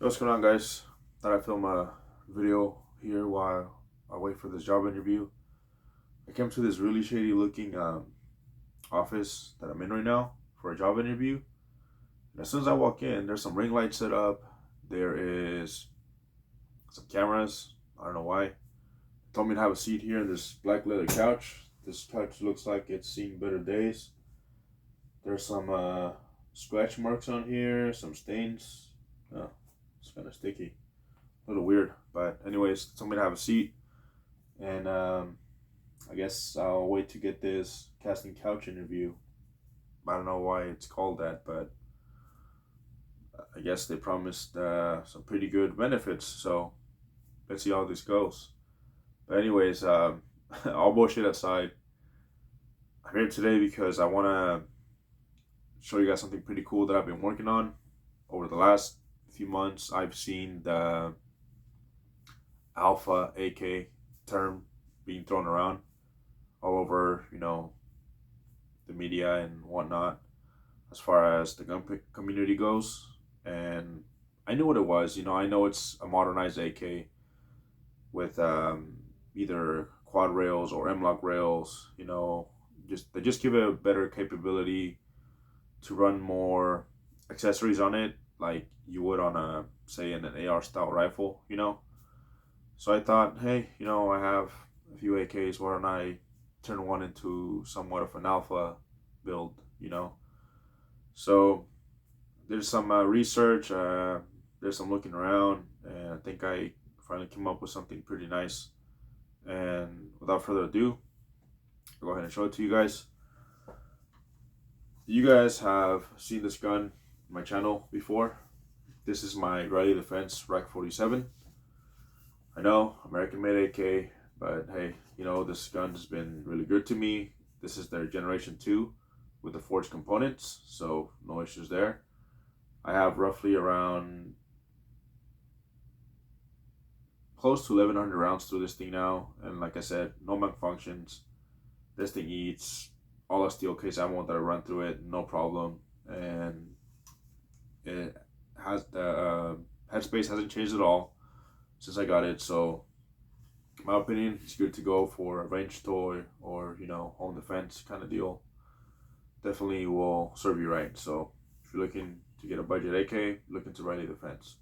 Hey, what's going on, guys? Thought I'd film a video here while I wait for this job interview. I came to this really shady looking office that I'm in right now for a job interview. And as soon as I walk in, there's some ring lights set up. There is some cameras. I don't know why. They told me to have a seat here in this black leather couch. This couch looks like it's seen better days. There's some scratch marks on here, some stains. Oh, it's kind of sticky. A little weird, but anyways, told me to have a seat, and I guess I'll wait to get this casting couch interview. I don't know why it's called that, but I guess they promised some pretty good benefits. So let's see how this goes. But anyways, all bullshit aside, I'm here today because I want to show you guys something pretty cool that I've been working on over the last few months. I've seen the alpha AK term being thrown around all over, the media and whatnot, as far as the gun community goes. And I knew what it was. I know it's a modernized AK with either quad rails or M-lock rails. They just give it a better capability to run more accessories on it, like you would on a say in an AR style rifle. So I thought, hey, I have a few AKs. Why don't I turn one into somewhat of an alpha build? So there's some research, there's some looking around, and I think I finally came up with something pretty nice. And without further ado, I'll go ahead and show it to you guys. You guys have seen this gun on my channel before. This is my Riley Defense Rack 47. I know, American made AK, but hey, this gun has been really good to me. This is their generation 2 with the forged components, so no issues there. I have roughly around close to 1100 rounds through this thing now, and like I said, no malfunctions. This thing eats all the steel case ammo that I run through it, no problem. And it has the headspace hasn't changed at all since I got it, so in my opinion, it's good to go for a range toy or home defense kind of deal. Definitely will serve you right. So if you're looking to get a budget AK, look into Riley Defense.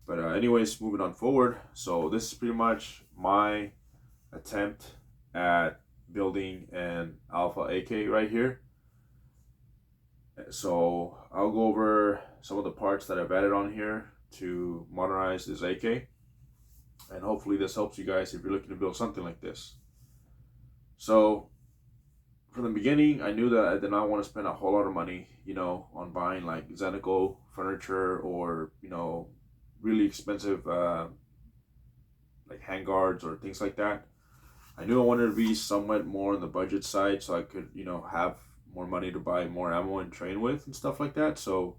But anyways, moving on forward. So this is pretty much my attempt at building an alpha AK right here. So I'll go over some of the parts that I've added on here to modernize this AK. And hopefully this helps you guys if you're looking to build something like this. So from the beginning, I knew that I did not want to spend a whole lot of money, on buying like Xenical furniture or, really expensive like handguards or things like that. I knew I wanted to be somewhat more on the budget side so I could, have more money to buy more ammo and train with and stuff like that. So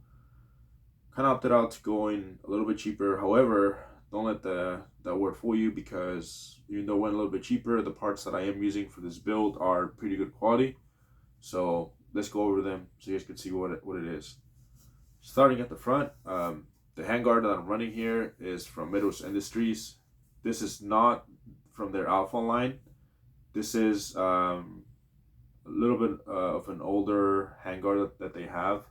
kind of opted out to going a little bit cheaper. However, don't let that word fool you, because even though it went a little bit cheaper, the parts that I am using for this build are pretty good quality. So let's go over them so you guys can see what it is. Starting at the front, the handguard that I'm running here is from Midwest Industries. This is not from their Alpha line. This is a little bit of an older handguard that they have.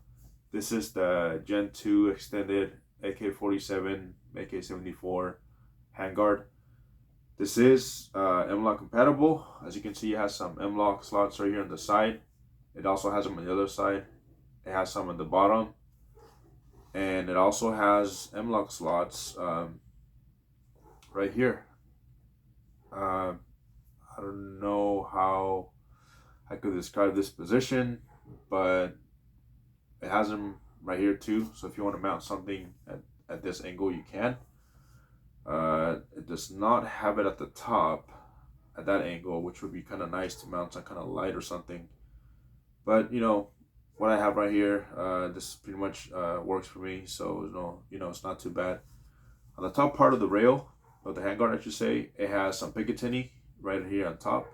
This is the Gen 2 extended AK-47, AK-74 handguard. This is M-lock compatible. As you can see, it has some M-lock slots right here on the side. It also has them on the other side. It has some on the bottom. And it also has M-lock slots right here. I don't know how I could describe this position, but it has them right here too. So if you want to mount something at this angle, you can. It does not have it at the top at that angle, which would be kind of nice to mount some kind of light or something. But what I have right here, this pretty much works for me. So it's not too bad. On the top part of the rail of the handguard, I should say, it has some Picatinny right here on top.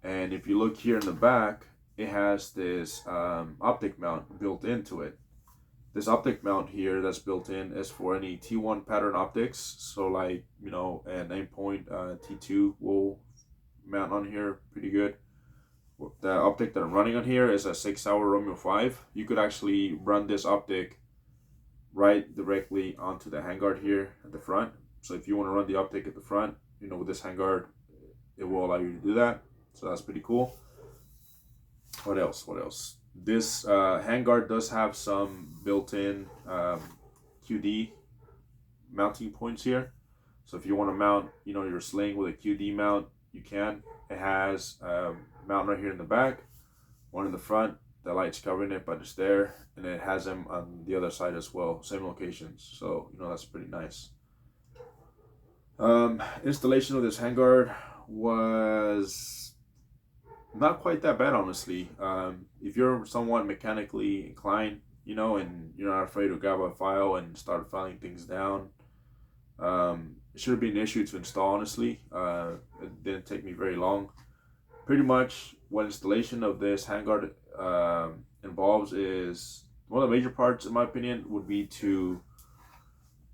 And if you look here in the back, it has this optic mount built into it. This optic mount here that's built in is for any T1 pattern optics. So like, you know, an aimpoint T2 will mount on here pretty good. The optic that I'm running on here is a 6-hour Romeo 5. You could actually run this optic right directly onto the handguard here at the front. So if you want to run the optic at the front, you know, with this handguard, it will allow you to do that. So that's pretty cool. What else? What else? This handguard does have some built-in QD mounting points here. So if you want to mount, you know, your sling with a QD mount, you can. It has a mount right here in the back, one in the front. The light's covering it, but it's there, and it has them on the other side as well, same locations. So, you know, that's pretty nice. Installation of this handguard was not quite that bad, honestly. If you're somewhat mechanically inclined, you know, and you're not afraid to grab a file and start filing things down, it shouldn't be an issue to install, honestly. It didn't take me very long. Pretty much what installation of this handguard involves is, one of the major parts, in my opinion, would be to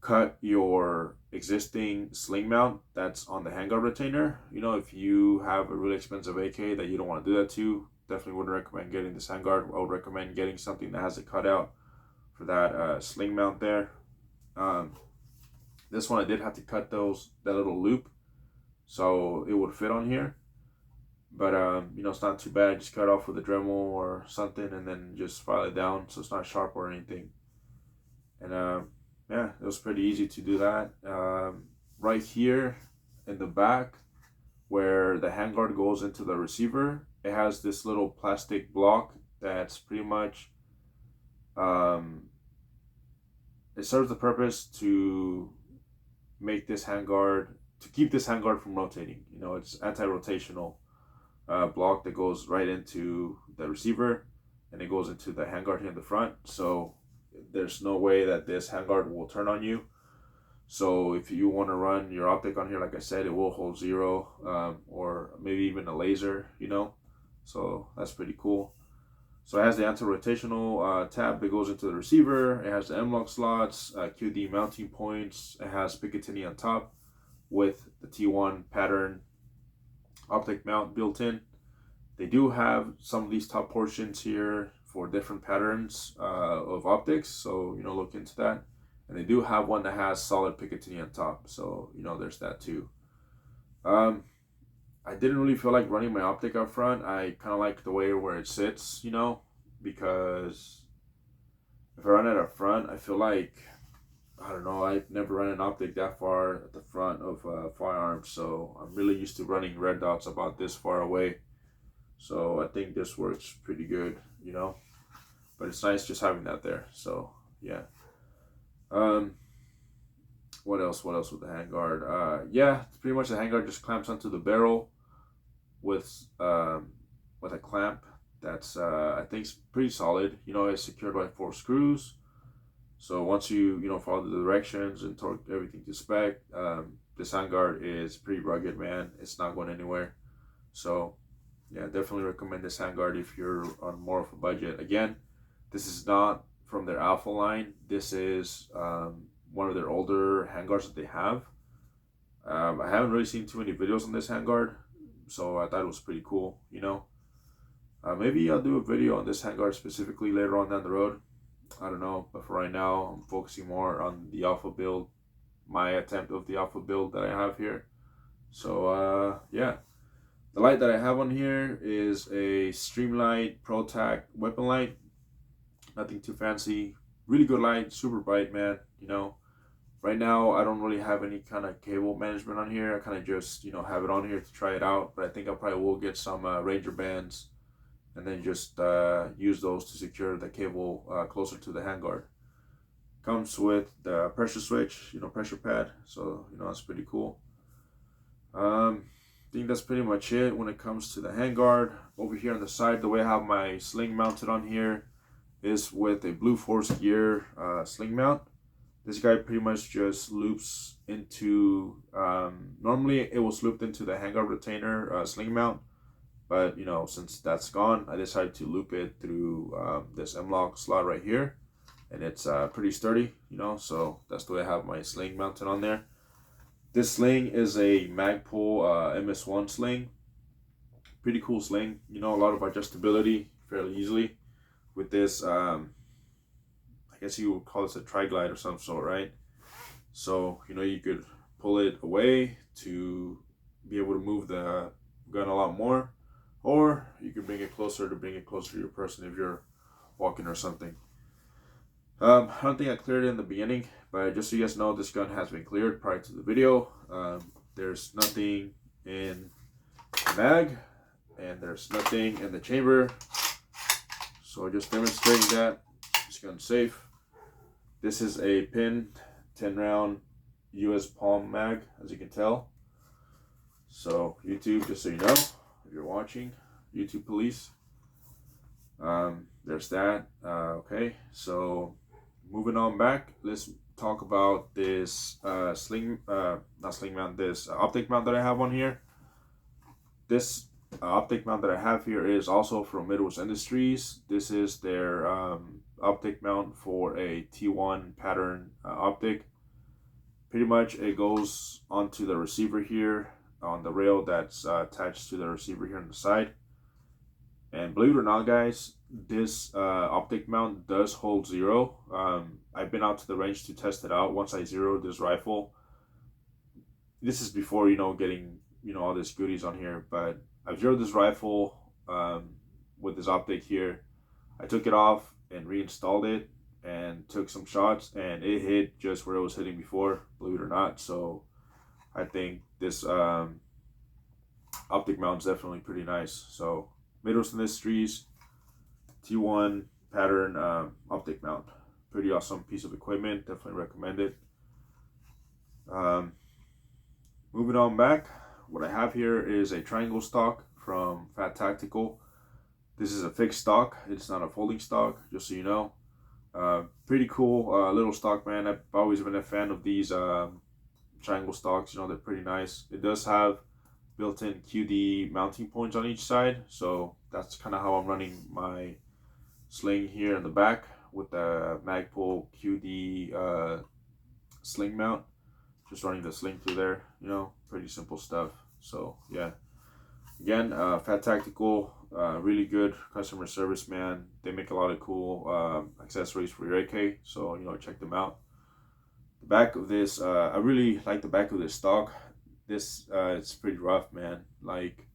cut your existing sling mount that's on the handguard retainer. You know, if you have a really expensive AK that you don't want to do that to, definitely wouldn't recommend getting this handguard. I would recommend getting something that has a cutout for that sling mount there. This one I did have to cut that little loop so it would fit on here. But, you know, it's not too bad. Just cut off with a Dremel or something and then just file it down so it's not sharp or anything. And, yeah, it was pretty easy to do that. Right here in the back where the handguard goes into the receiver, it has this little plastic block that's pretty much, it serves the purpose to make this handguard, to keep this handguard from rotating. You know, it's anti-rotational block that goes right into the receiver, and it goes into the handguard here in the front. So there's no way that this handguard will turn on you. So if you want to run your optic on here, like I said, it will hold 0, or maybe even a laser, you know. So that's pretty cool. So it has the anti-rotational tab that goes into the receiver. It has the M-lock slots, QD mounting points. It has Picatinny on top with the T1 pattern optic mount built in. They do have some of these top portions here for different patterns of optics, so, you know, look into that. And they do have one that has solid Picatinny on top, so, you know, there's that too. I didn't really feel like running my optic up front. I kind of like the way where it sits, you know, because if I run it up front, I feel like, I don't know, I've never run an optic that far at the front of a firearm, so I'm really used to running red dots about this far away. So I think this works pretty good, you know, but it's nice just having that there. So yeah. What else with the handguard? Yeah, pretty much the handguard just clamps onto the barrel with a clamp that's I think is pretty solid. You know, it's secured by 4 screws. So once you know, follow the directions and torque everything to spec, this handguard is pretty rugged, man. It's not going anywhere. So yeah, definitely recommend this handguard if you're on more of a budget. Again, this is not from their Alpha line. This is one of their older handguards that they have. I haven't really seen too many videos on this handguard, so I thought it was pretty cool, you know. Maybe I'll do a video on this handguard specifically later on down the road. I don't know, but for right now, I'm focusing more on the Alpha build, my attempt of the Alpha build that I have here. So yeah. The light that I have on here is a Streamlight ProTac weapon light. Nothing too fancy. Really good light, super bright, man. You know, right now I don't really have any kind of cable management on here. I kind of just, you know, have it on here to try it out. But I think I probably will get some Ranger bands and then just use those to secure the cable closer to the handguard. Comes with the pressure switch, you know, pressure pad. So, you know, that's pretty cool. I think that's pretty much it when it comes to the handguard. Over here on the side, the way I have my sling mounted on here is with a Blue Force Gear sling mount. This guy pretty much just loops into, normally it was looped into the handguard retainer sling mount, but, you know, since that's gone, I decided to loop it through this M-lock slot right here. and it's pretty sturdy, you know. So that's the way I have my sling mounted on there. This sling is a Magpul MS1 sling. Pretty cool sling, you know, a lot of adjustability fairly easily with this. I guess you would call this a tri-glide or some sort, right? So, you know, you could pull it away to be able to move the gun a lot more, or you could bring it closer to your person if you're walking or something. I don't think I cleared it in the beginning, but just so you guys know, this gun has been cleared prior to the video. There's nothing in the mag, and there's nothing in the chamber. So just demonstrating that this gun's safe. This is a pinned 10 round US Palm mag, as you can tell. So YouTube, just so you know, if you're watching, YouTube police, there's that. Okay, so moving on back, let's talk about this not sling mount, this optic mount that I have on here. This optic mount that I have here is also from Midwest Industries. This is their optic mount for a T1 pattern optic. Pretty much it goes onto the receiver here on the rail that's attached to the receiver here on the side. And believe it or not, guys, this optic mount does hold zero. I've been out to the range to test it out. Once I zeroed this rifle, this is before, you know, getting, you know, all this goodies on here, but I've zeroed this rifle with this optic here. I took it off and reinstalled it and took some shots, and it hit just where it was hitting before, believe it or not. So I think this optic mount is definitely pretty nice. So Midwest Industries T1 pattern optic mount, pretty awesome piece of equipment, definitely recommend it. Moving on back, what I have here is a triangle stock from Fat Tactical. This is a fixed stock, it's not a folding stock, just so you know. Pretty cool little stock, man. I've always been a fan of these triangle stocks, you know, they're pretty nice. It does have built-in QD mounting points on each side, so that's kind of how I'm running my sling here in the back with the Magpul QD sling mount. Just running the sling through there, you know, pretty simple stuff. So yeah, again, Fat Tactical, really good customer service, man. They make a lot of cool accessories for your AK, so you know, check them out. The back of this, I really like the back of this stock. This it's pretty rough, man. Like,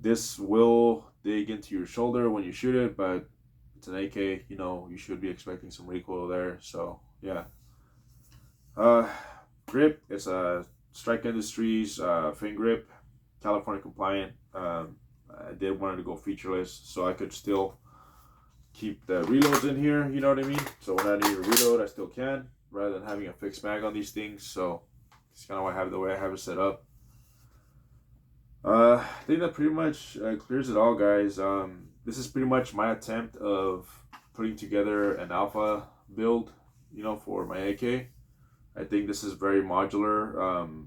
this will dig into your shoulder when you shoot it, but it's an AK, you know, you should be expecting some recoil there. So yeah. Grip, it's a Strike Industries fin grip, California compliant. I did want it to go featureless so I could still keep the reloads in here, you know what I mean? So when I need to reload, I still can, rather than having a fixed mag on these things. So it's kind of why I have the way I have it set up. I think that pretty much clears it all, guys. This is pretty much my attempt of putting together an alpha build, you know, for my AK. I think this is very modular.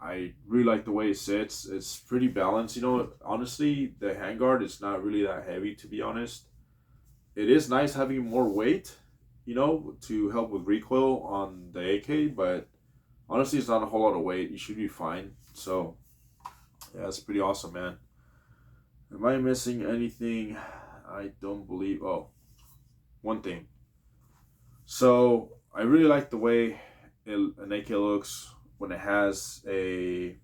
I really like the way it sits. It's pretty balanced. You know, honestly, the handguard is not really that heavy, to be honest. It is nice having more weight, you know, to help with recoil on the AK, but honestly, it's not a whole lot of weight. You should be fine. So yeah, it's pretty awesome, man. Am I missing anything? I don't believe. Oh, one thing. So I really like the way an AK looks when it has a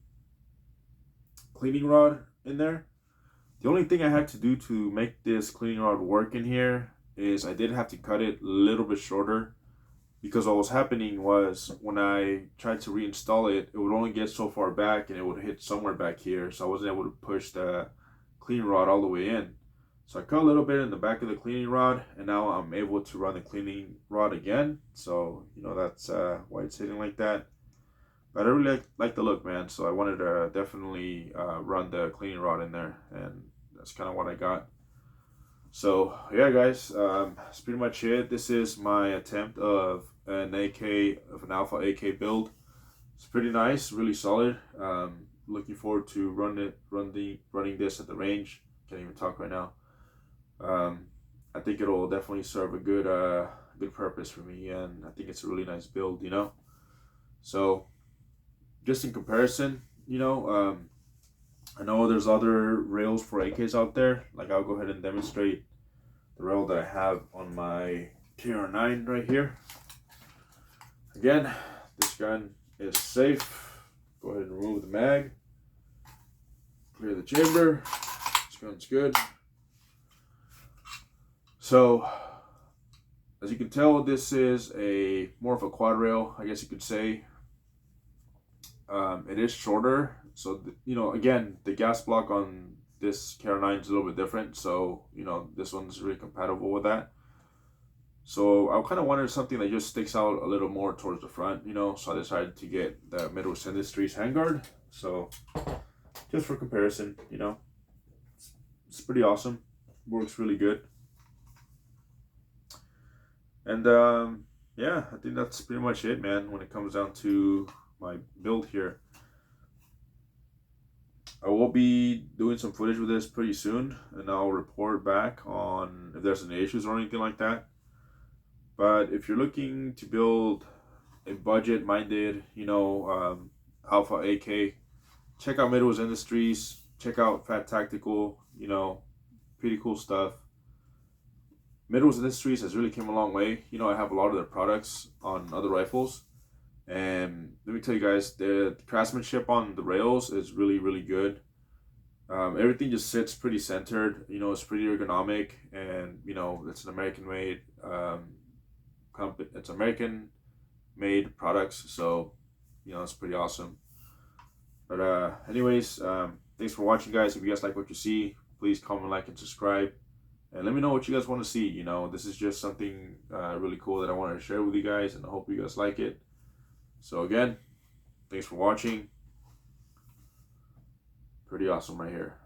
cleaning rod in there. The only thing I had to do to make this cleaning rod work in here is I did have to cut it a little bit shorter, because what was happening was when I tried to reinstall it, it would only get so far back and it would hit somewhere back here, so I wasn't able to push the cleaning rod all the way in. So I cut a little bit in the back of the cleaning rod, and now I'm able to run the cleaning rod again. So, you know, that's why it's sitting like that. But I really like the look, man. So I wanted to definitely run the cleaning rod in there, and that's kind of what I got. So yeah, guys, that's pretty much it. This is my attempt of an an alpha AK build. It's pretty nice, really solid. Looking forward to running this at the range. Can't even talk right now. I think it'll definitely serve a good purpose for me, and I think it's a really nice build, you know. So just in comparison, you know, I know there's other rails for AKs out there. Like I'll go ahead and demonstrate the rail that I have on my KR9 right here. Again, this gun is safe. Go ahead and remove the mag. Clear the chamber. This gun's good. So, as you can tell, this is more of a quad rail, I guess you could say. It is shorter, so you know, again, the gas block on this KR9 is a little bit different. So you know, this one's really compatible with that. So I kind of wanted something that just sticks out a little more towards the front, you know. So I decided to get the Midwest Industries handguard. So just for comparison, you know, it's pretty awesome. Works really good. And yeah, I think that's pretty much it, man, when it comes down to my build here. I will be doing some footage with this pretty soon, and I'll report back on if there's any issues or anything like that. But if you're looking to build a budget-minded, you know, Alpha AK, check out Midwest Industries. Check out Fat Tactical. You know, pretty cool stuff. Midwest Industries has really come a long way. You know, I have a lot of their products on other rifles, and let me tell you guys, the craftsmanship on the rails is really, really good. Everything just sits pretty centered. You know, it's pretty ergonomic, and you know, it's an American-made company. It's American-made products, so you know, it's pretty awesome. But anyways, thanks for watching, guys. If you guys like what you see, please comment, like, and subscribe. And let me know what you guys want to see. You know, this is just something really cool that I wanted to share with you guys, and I hope you guys like it. So again, thanks for watching. Pretty awesome right here.